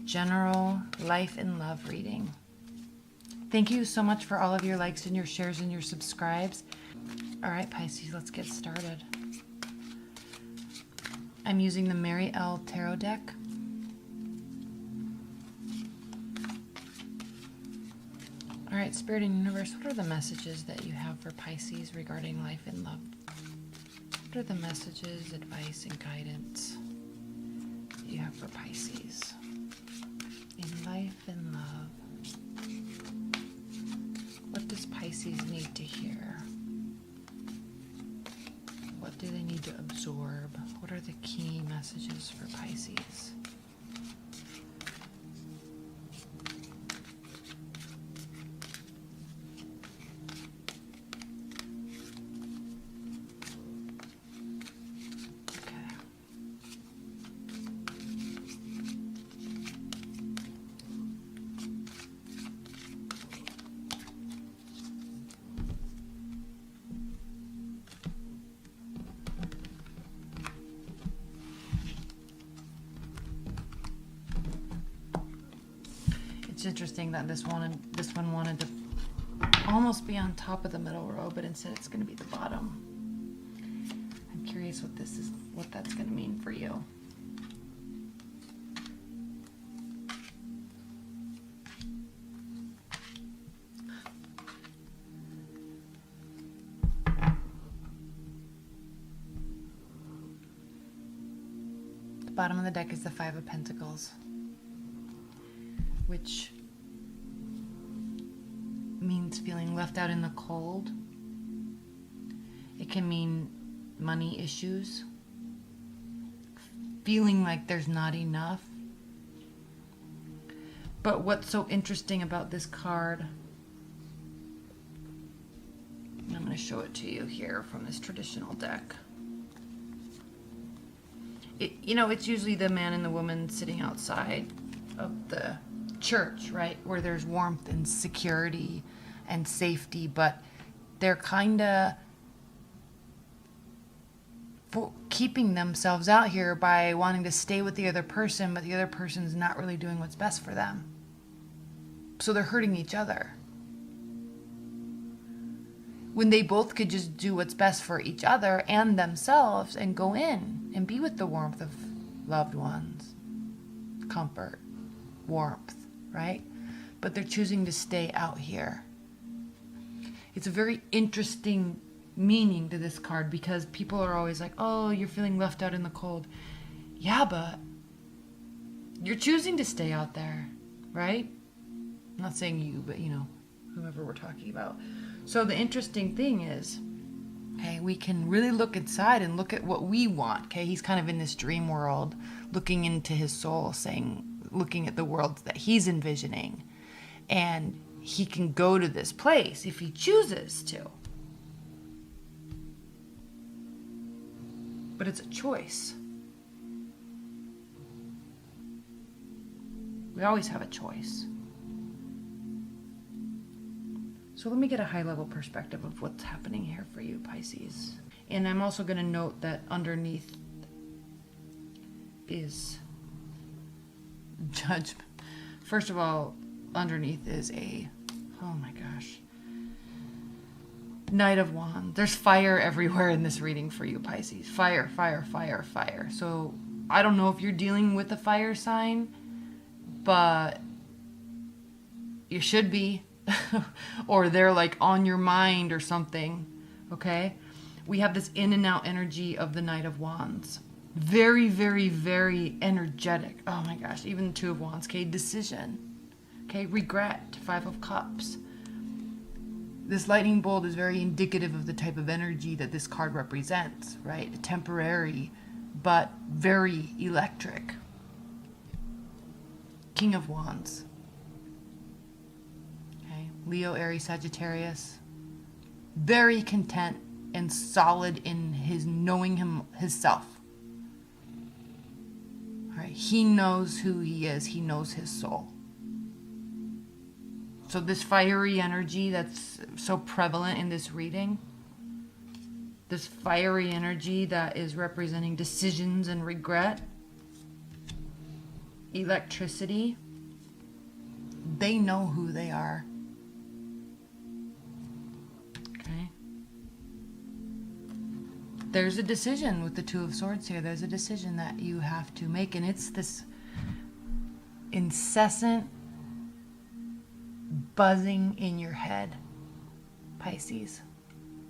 general life and love reading. Thank you so much for all of your likes and your shares and your subscribes. All right, Pisces, let's get started. I'm using the Mary L. Tarot deck. All right, Spirit and Universe, what are the messages that you have for Pisces regarding life and love? What are the messages, advice, and guidance that you have for Pisces in life and love? What does Pisces need to hear? What do they need to absorb? What are the key messages for Pisces? It's interesting that this one wanted to almost be on top of the middle row, but instead it's going to be the bottom. I'm curious what that's going to mean for you. The bottom of the deck is the Five of Pentacles, which means feeling left out in the cold. It can mean money issues, feeling like there's not enough. But what's so interesting about this card, and I'm going to show it to you here from this traditional deck. It's usually the man and the woman sitting outside of the church, right, where there's warmth and security and safety, but they're kind of keeping themselves out here by wanting to stay with the other person, but the other person's not really doing what's best for them, so they're hurting each other when they both could just do what's best for each other and themselves and go in and be with the warmth of loved ones, comfort, warmth, right? But they're choosing to stay out here. It's a very interesting meaning to this card, because people are always like, oh, you're feeling left out in the cold. Yeah, but you're choosing to stay out there, right? I'm not saying you, but whoever we're talking about. So the interesting thing is, okay, we can really look inside and look at what we want. Okay, he's kind of in this dream world, looking into his soul, looking at the world that he's envisioning, and he can go to this place if he chooses to. But it's a choice. We always have a choice. So let me get a high-level perspective of what's happening here for you, Pisces. And I'm also going to note that underneath is Judgment. First of all, underneath is oh my gosh, Knight of Wands. There's fire everywhere in this reading for you, Pisces. Fire, fire, fire, fire. So I don't know if you're dealing with a fire sign, but you should be. Or they're like on your mind or something. Okay? We have this in and out energy of the Knight of Wands. Very, very, very energetic. Oh my gosh, even the Two of Wands. Okay, decision. Okay, regret. Five of Cups. This lightning bolt is very indicative of the type of energy that this card represents, right? Temporary, but very electric. King of Wands. Okay, Leo, Aries, Sagittarius. Very content and solid in his knowing himself. All right, he knows who he is. He knows his soul. So this fiery energy that's so prevalent in this reading, this fiery energy that is representing decisions and regret, electricity, they know who they are. Okay. There's a decision with the Two of Swords here. There's a decision that you have to make, and it's this incessant buzzing in your head, Pisces.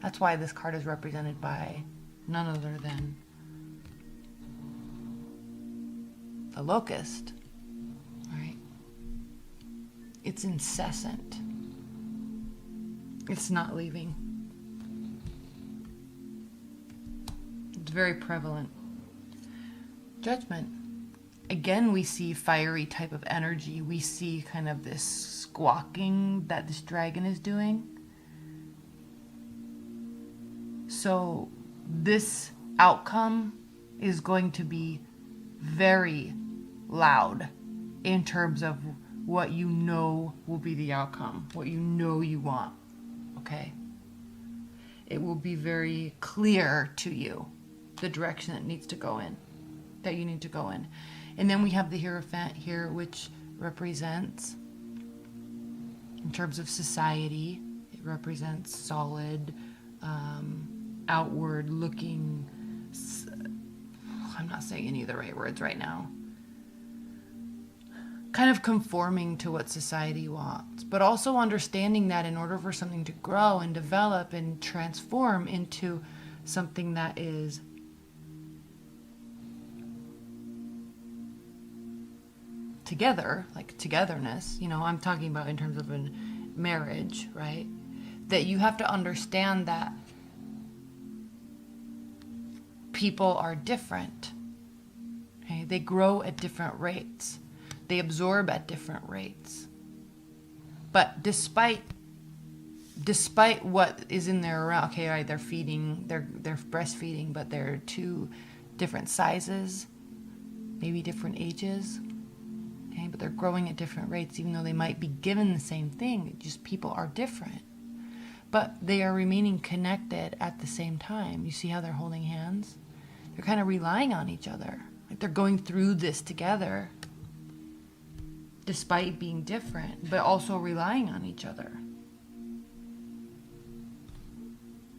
That's why this card is represented by none other than the locust, right? It's incessant. It's not leaving. It's very prevalent. Judgment. Again, we see fiery type of energy. We see kind of this squawking that this dragon is doing. So this outcome is going to be very loud in terms of what you know will be the outcome, what you know you want, okay? It will be very clear to you the direction that needs to go in, that you need to go in. And then we have the Hierophant here, which represents, in terms of society, it represents solid, outward looking, I'm not saying any of the right words right now, kind of conforming to what society wants, but also understanding that in order for something to grow and develop and transform into something that is together, like togetherness, you know, I'm talking about in terms of a marriage, right? That you have to understand that people are different. Okay? They grow at different rates. They absorb at different rates. But despite what is in there around, okay, right, they're feeding, they're breastfeeding, but they're two different sizes, maybe different ages. Okay, but they're growing at different rates, even though they might be given the same thing. Just people are different. But they are remaining connected at the same time. You see how they're holding hands? They're kind of relying on each other. Like they're going through this together, despite being different, but also relying on each other.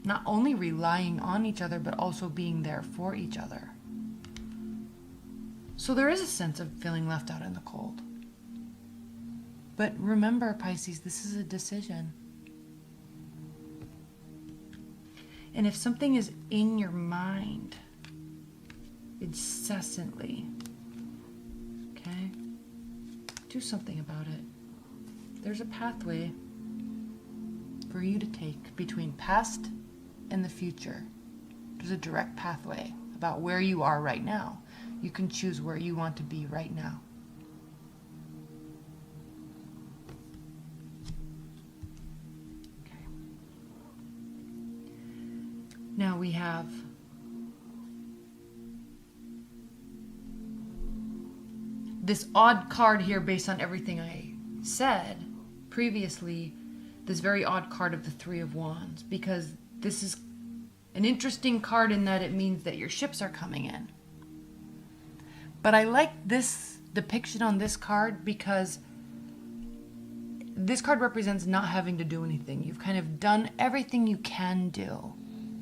Not only relying on each other, but also being there for each other. So there is a sense of feeling left out in the cold. But remember, Pisces, this is a decision. And if something is in your mind incessantly, okay, do something about it. There's a pathway for you to take between past and the future. There's a direct pathway about where you are right now. You can choose where you want to be right now. Okay. Now we have this odd card here based on everything I said previously, this very odd card of the Three of Wands, because this is an interesting card in that it means that your ships are coming in. But I like this depiction on this card because this card represents not having to do anything. You've kind of done everything you can do,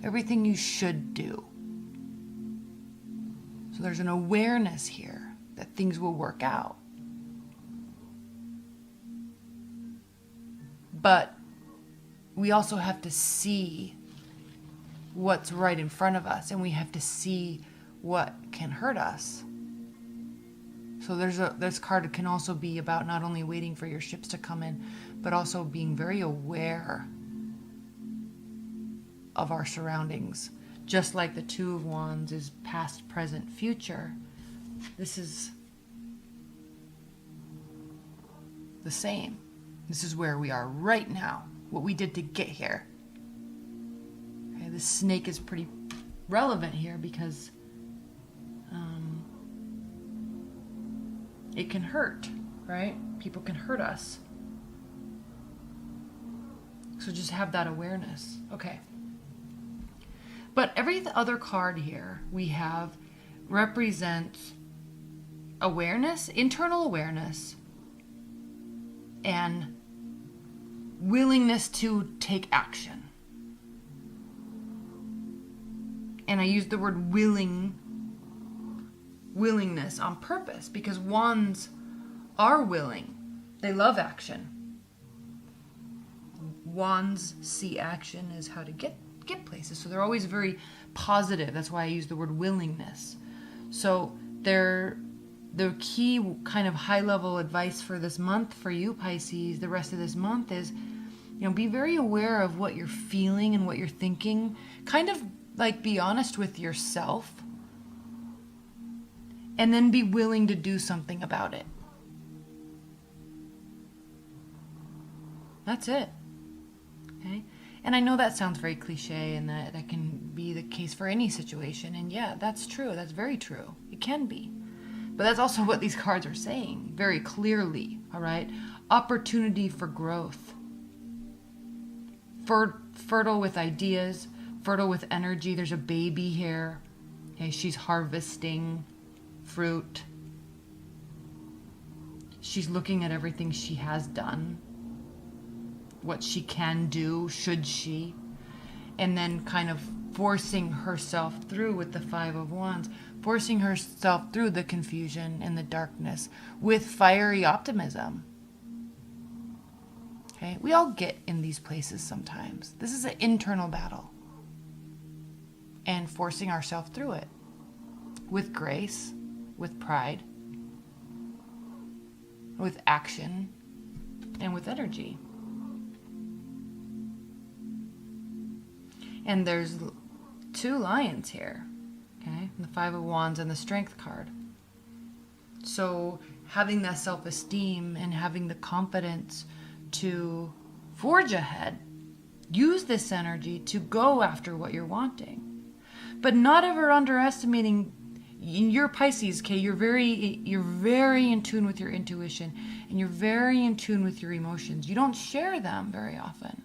everything you should do. So there's an awareness here that things will work out. But we also have to see what's right in front of us, and we have to see what can hurt us. So this card can also be about not only waiting for your ships to come in, but also being very aware of our surroundings. Just like the Two of Wands is past, present, future, this is the same. This is where we are right now, what we did to get here. Okay, this snake is pretty relevant here because it can hurt, right? People can hurt us. So just have that awareness. Okay. But every other card here we have represents awareness, internal awareness, and willingness to take action. And I use the word willingness on purpose, because wands are willing. They love action. Wands see action as how to get places. So they're always very positive. That's why I use the word willingness. So the key kind of high level advice for this month for you, Pisces, the rest of this month is, be very aware of what you're feeling and what you're thinking. Kind of like be honest with yourself, and then be willing to do something about it. That's it. Okay? And I know that sounds very cliche, and that can be the case for any situation. And yeah, that's true. That's very true. It can be. But that's also what these cards are saying very clearly. All right? Opportunity for growth. Fertile with ideas, fertile with energy. There's a baby here. Okay? She's harvesting fruit. She's looking at everything she has done, what she can do, should she, and then kind of forcing herself through with the Five of Wands, forcing herself through the confusion and the darkness with fiery optimism. Okay, we all get in these places sometimes. This is an internal battle, and forcing ourselves through it with grace, with pride, with action, and with energy. And there's 2 lions here, okay? The Five of Wands and the Strength card. So having that self-esteem and having the confidence to forge ahead, use this energy to go after what you're wanting. But not ever underestimating your Pisces, okay? You're very in tune with your intuition, and you're very in tune with your emotions. You don't share them very often.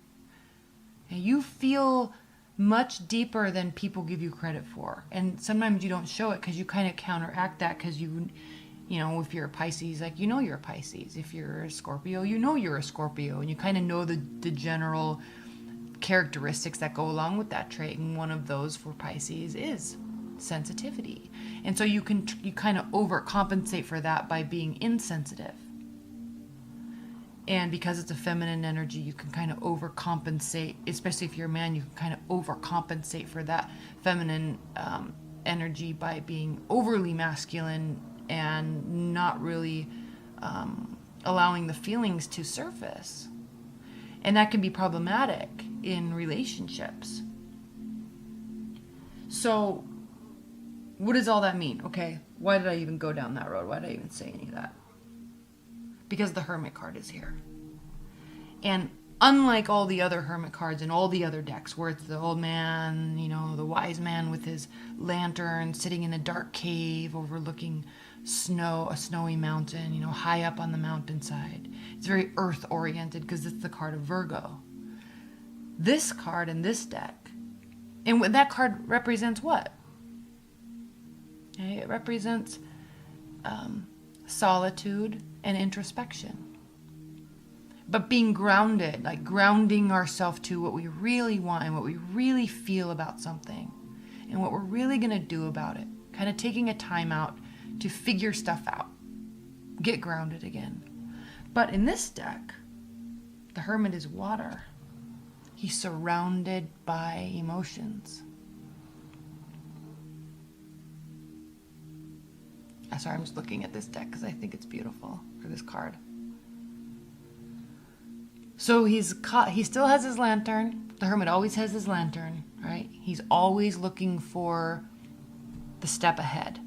Okay? You feel much deeper than people give you credit for. And sometimes you don't show it because you kind of counteract that because if you're a Pisces, like, you're a Pisces. If you're a Scorpio, you're a Scorpio. And you kind of know the general characteristics that go along with that trait. And one of those for Pisces is sensitivity. And so you kind of overcompensate for that by being insensitive. And because it's a feminine energy, you can kind of overcompensate, especially if you're a man, you can kind of overcompensate for that feminine energy by being overly masculine and not really allowing the feelings to surface. And that can be problematic in relationships. So what does all that mean? Okay, why did I even go down that road? Why did I even say any of that? Because the Hermit card is here. And unlike all the other Hermit cards and all the other decks where it's the old man, the wise man with his lantern sitting in a dark cave overlooking a snowy mountain, high up on the mountainside. It's very earth oriented because it's the card of Virgo. This card in this deck, and that card represents what? Okay, it represents solitude and introspection. But being grounded, like grounding ourselves to what we really want and what we really feel about something and what we're really going to do about it. Kind of taking a time out to figure stuff out. Get grounded again. But in this deck, the Hermit is water. He's surrounded by emotions. Sorry, I'm just looking at this deck because I think it's beautiful for this card. So he still has his lantern. The Hermit always has his lantern, right? He's always looking for the step ahead.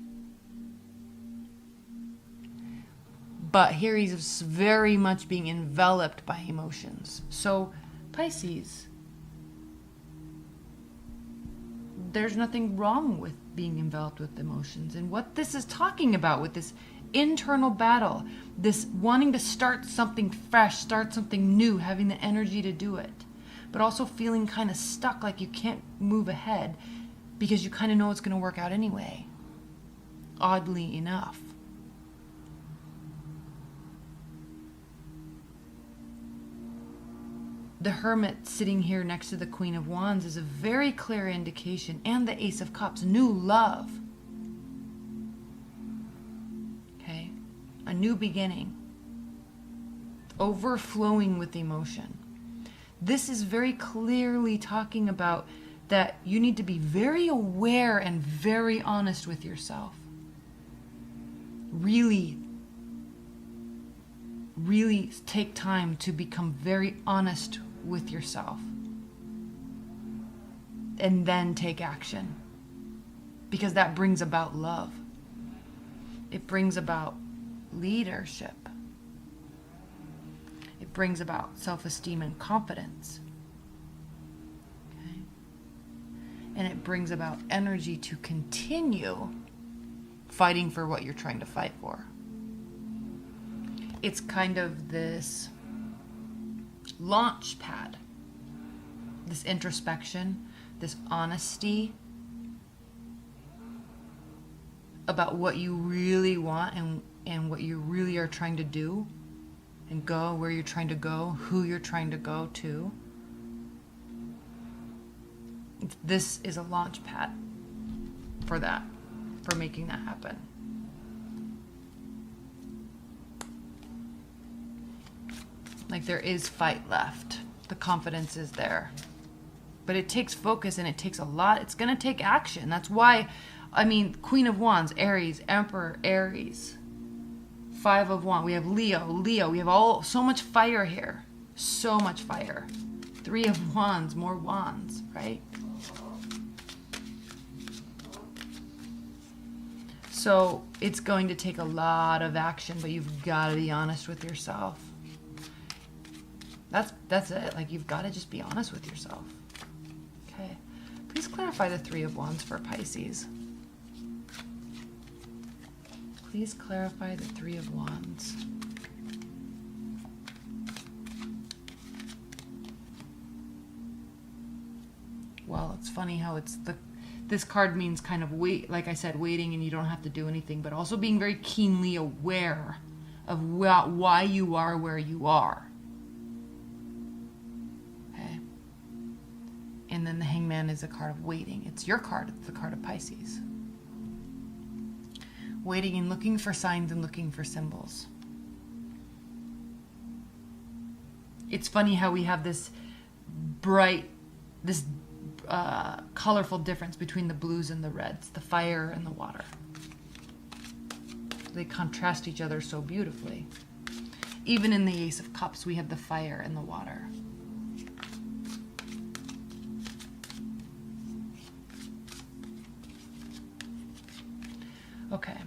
But here he's very much being enveloped by emotions. So Pisces, there's nothing wrong with being enveloped with emotions. And what this is talking about with this internal battle, this wanting to start something fresh, start something new, having the energy to do it, but also feeling kind of stuck, like you can't move ahead because you kind of know it's going to work out anyway, oddly enough. the Hermit sitting here next to the Queen of Wands is a very clear indication, and the Ace of Cups, new love. Okay? A new beginning. Overflowing with emotion. This is very clearly talking about that you need to be very aware and very honest with yourself. Really take time to become very honest with yourself. And then take action. Because that brings about love. It brings about leadership. It brings about self-esteem and confidence. Okay? And it brings about energy to continue fighting for what you're trying to fight for. It's kind of this launch pad, this introspection, this honesty about what you really want and what you really are trying to do, and go where you're trying to go, who you're trying to go to. This is a launch pad for that, for making that happen. Like there is fight left. The confidence is there. But it takes focus and it takes a lot. It's going to take action. That's why, I mean, Queen of Wands, Aries, Emperor, Aries. 5 of Wands. We have Leo. We have so much fire here. So much fire. 3 of Wands, more wands, right? So it's going to take a lot of action, but you've got to be honest with yourself. That's it. Like, you've got to just be honest with yourself. Okay. Please clarify the 3 of Wands for Pisces. Please clarify the 3 of Wands. Well, it's funny how this card means kind of wait, like I said, waiting, and you don't have to do anything, but also being very keenly aware of why you are where you are. Okay. And then the Hangman is a card of waiting. It's your card. It's the card of Pisces. Waiting and looking for signs and looking for symbols. It's funny how we have this bright, this colorful difference between the blues and the reds, the fire and the water. They contrast each other so beautifully. Even in the Ace of Cups, we have the fire and the water. Okay,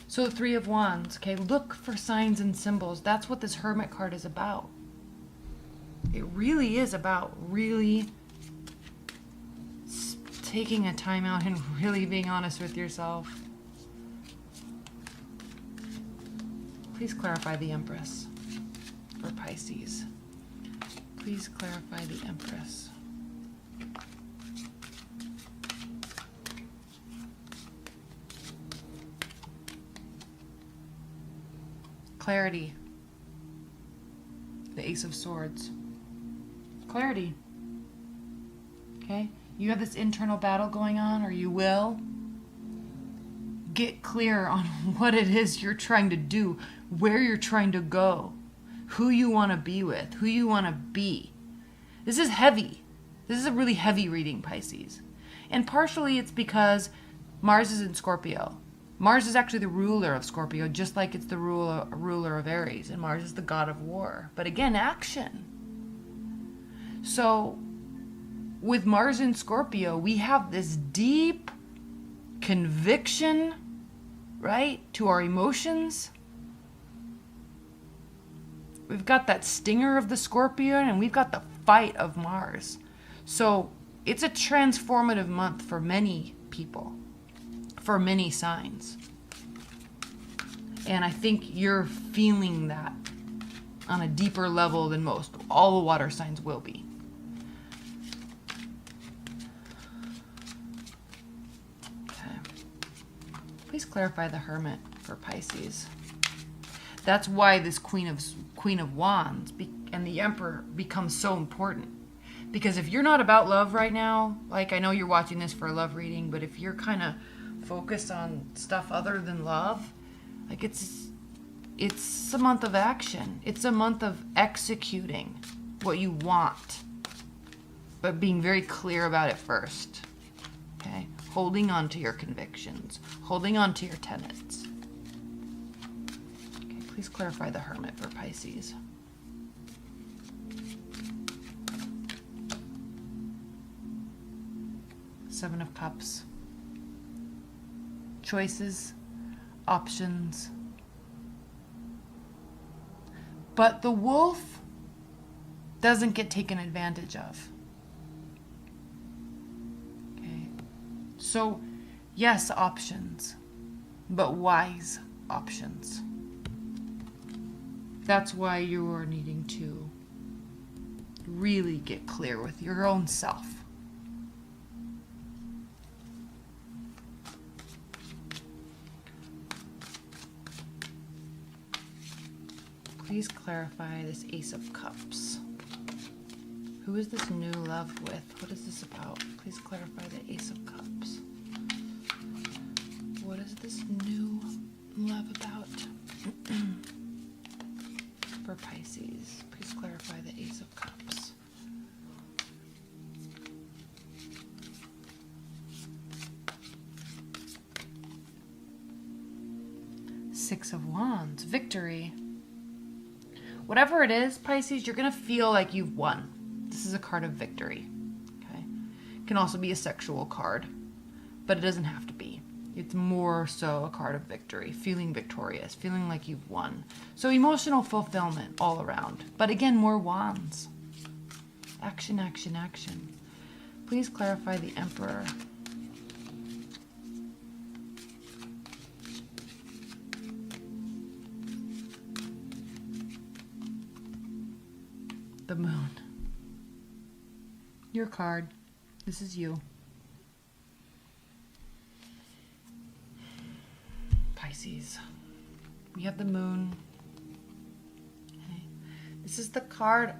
so the 3 of Wands, okay, look for signs and symbols. That's what this Hermit card is about. It really is about really taking a time out and really being honest with yourself. Please clarify the Empress for Pisces. Please clarify the Empress. Clarity. The Ace of Swords. Clarity. Okay? You have this internal battle going on, or you will. Get clear on what it is you're trying to do, where you're trying to go, who you want to be with, who you want to be. This is heavy. This is a really heavy reading, Pisces. And partially it's because Mars is in Scorpio. Mars is actually the ruler of Scorpio, just like it's the ruler of Aries, and Mars is the god of war. But again, action. So, with Mars in Scorpio, we have this deep conviction, right, to our emotions. We've got that stinger of the Scorpion, and we've got the fight of Mars. So, it's a transformative month for many people. For many signs. And I think you're feeling that on a deeper level than most. All the water signs will be. Okay. Please clarify the Hermit for Pisces. That's why this Queen of Wands and the Emperor becomes so important. Because if you're not about love right now, like I know you're watching this for a love reading, but if you're kind of focused on stuff other than love, like it's a month of action. It's a month of executing what you want, but being very clear about it first. Okay? Holding on to your convictions, holding on to your tenets. Okay, please clarify the Hermit for Pisces. Seven of Cups. Choices, options. But the wolf doesn't get taken advantage of. Okay. So, yes, options, but wise options. That's why you are needing to really get clear with your own self. Please clarify this Ace of Cups. Who is this new love with? What is this about? Please clarify the Ace of Cups. What is this new love about? For Pisces, please clarify the Ace of Cups. Six of Wands, victory. Whatever it is, Pisces, you're going to feel like you've won. This is a card of victory. Okay? It can also be a sexual card, but it doesn't have to be. It's more so a card of victory, feeling victorious, feeling like you've won. So emotional fulfillment all around. But again, more wands. Action, action, action. Please clarify the Emperor. The Moon. Your card. This is you. Pisces. We have the Moon. Okay. This is the card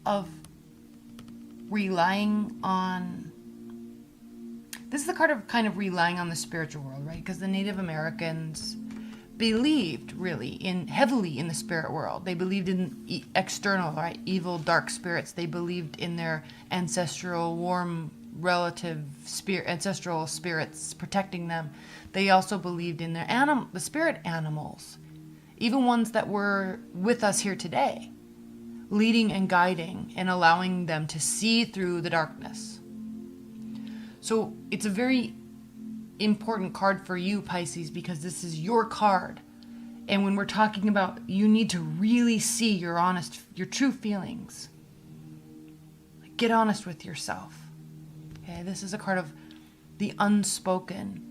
of relying on... This is the card of kind of relying on the spiritual world, right? Because the Native Americans believed really heavily in the spirit world. They believed in external, right, evil, dark spirits. They believed in their ancestral, warm, relative ancestral spirits protecting them. They also believed in their the spirit animals, even ones that were with us here today, leading and guiding and allowing them to see through the darkness. So it's a very important card for you, Pisces, because this is your card. And when we're talking about, you need to really see your true feelings. Get honest with yourself. Okay, this is a card of the unspoken.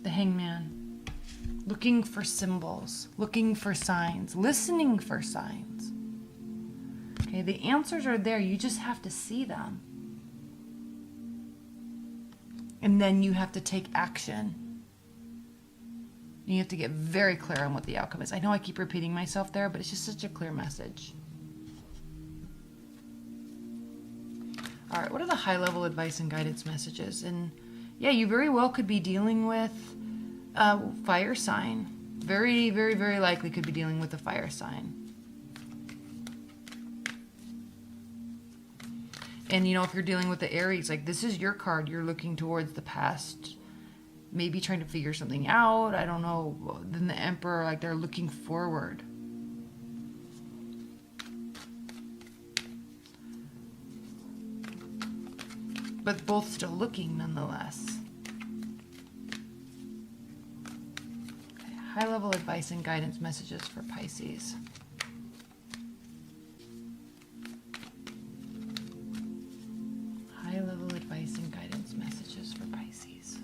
The Hangman. Looking for symbols, looking for signs, listening for signs. Okay, the answers are there. You just have to see them. And then you have to take action. You have to get very clear on what the outcome is. I know I keep repeating myself there, but it's just such a clear message. All right, what are the high-level advice and guidance messages? And yeah, you very well could be dealing with a fire sign. Very, very, very likely could be dealing with a fire sign. And, you know, if you're dealing with the Aries, like, this is your card. You're looking towards the past, maybe trying to figure something out. I don't know. Then the Emperor, like, they're looking forward. But both still looking, nonetheless. Okay, high-level advice and guidance messages for Pisces. High-level advice and guidance messages for Pisces.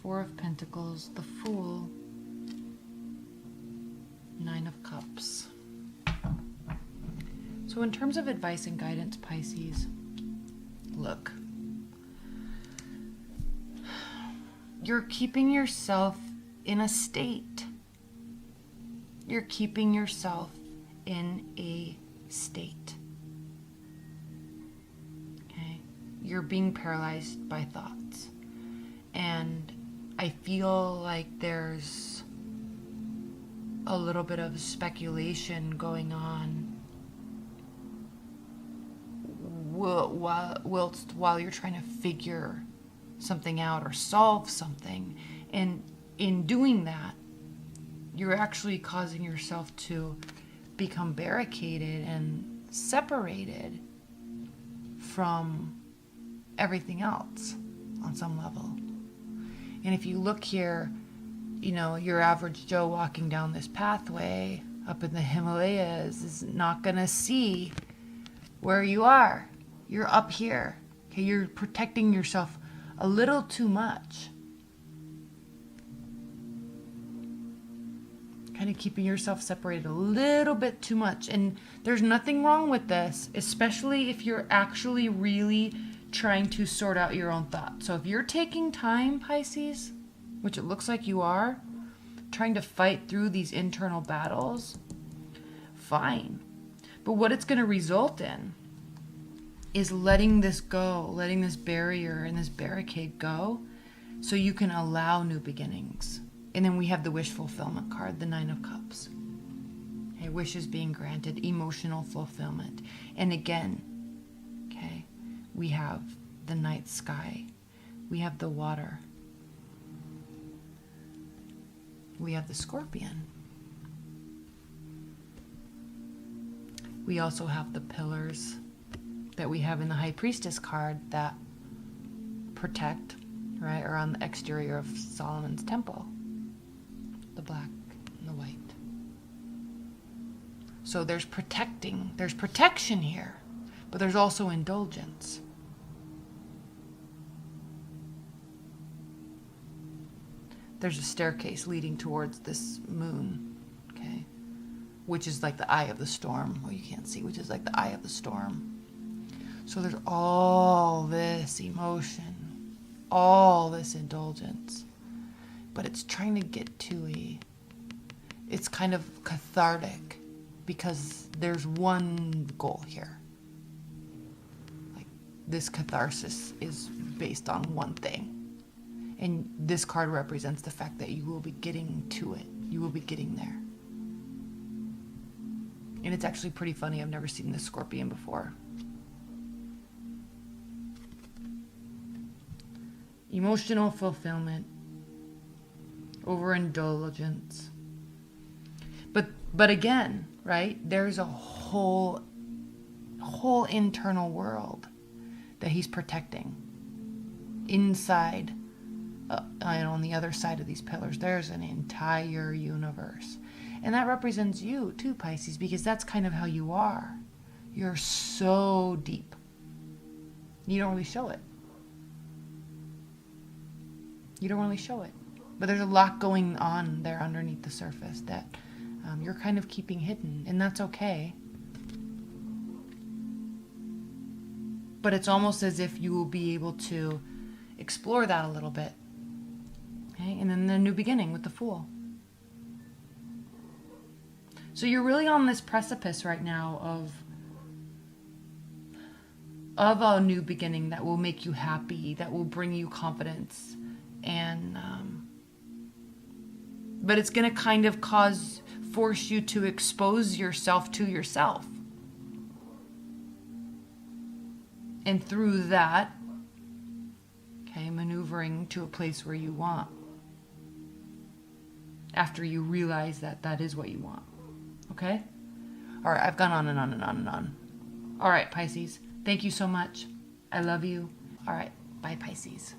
Four of Pentacles, the Fool, Nine of Cups. in terms of advice and guidance, Pisces, look, you're keeping yourself in a state. You're keeping yourself in a state. Okay? You're being paralyzed by thoughts. And I feel like there's a little bit of speculation going on while you're trying to figure something out or solve something. And in doing that, you're actually causing yourself to become barricaded and separated from everything else on some level. And if you look here, you know, your average Joe walking down this pathway up in the Himalayas is not going to see where you are. You're up here. Okay, you're protecting yourself a little too much. Kind of keeping yourself separated a little bit too much. And there's nothing wrong with this, especially if you're actually really trying to sort out your own thoughts. So if you're taking time, Pisces, which it looks like you are, trying to fight through these internal battles, fine. But what it's going to result in is letting this go, letting this barrier and this barricade go, so you can allow new beginnings. And then we have the wish fulfillment card, the 9 of Cups. Okay, wishes being granted, emotional fulfillment. And again, okay, we have the night sky. We have the water. We have the Scorpion. We also have the pillars that we have in the High Priestess card that protect, right, or on the exterior of Solomon's temple. The black and the white. So there's protection here, but there's also indulgence. There's a staircase leading towards this moon, okay, which is like the eye of the storm. Well, you can't see, which is like the eye of the storm. So there's all this emotion, all this indulgence, but it's trying to get to it's kind of cathartic because there's one goal here. Like, this catharsis is based on one thing. And this card represents the fact that you will be getting to it. You will be getting there. And it's actually pretty funny. I've never seen this Scorpion before. Emotional fulfillment, overindulgence. But again, right? There's a whole internal world that he's protecting. Inside, and on the other side of these pillars, there's an entire universe. And that represents you too, Pisces, because that's kind of how you are. You're so deep. You don't really show it. You don't really show it. But there's a lot going on there underneath the surface that you're kind of keeping hidden, and that's okay. But it's almost as if you will be able to explore that a little bit. Okay? And then the new beginning with the Fool. So you're really on this precipice right now of a new beginning that will make you happy, that will bring you confidence. And but it's going to kind of force you to expose yourself to yourself. And through that, okay, maneuvering to a place where you want. After you realize that that is what you want. Okay? All right, I've gone on and on and on and on. All right, Pisces, thank you so much. I love you. All right, bye, Pisces.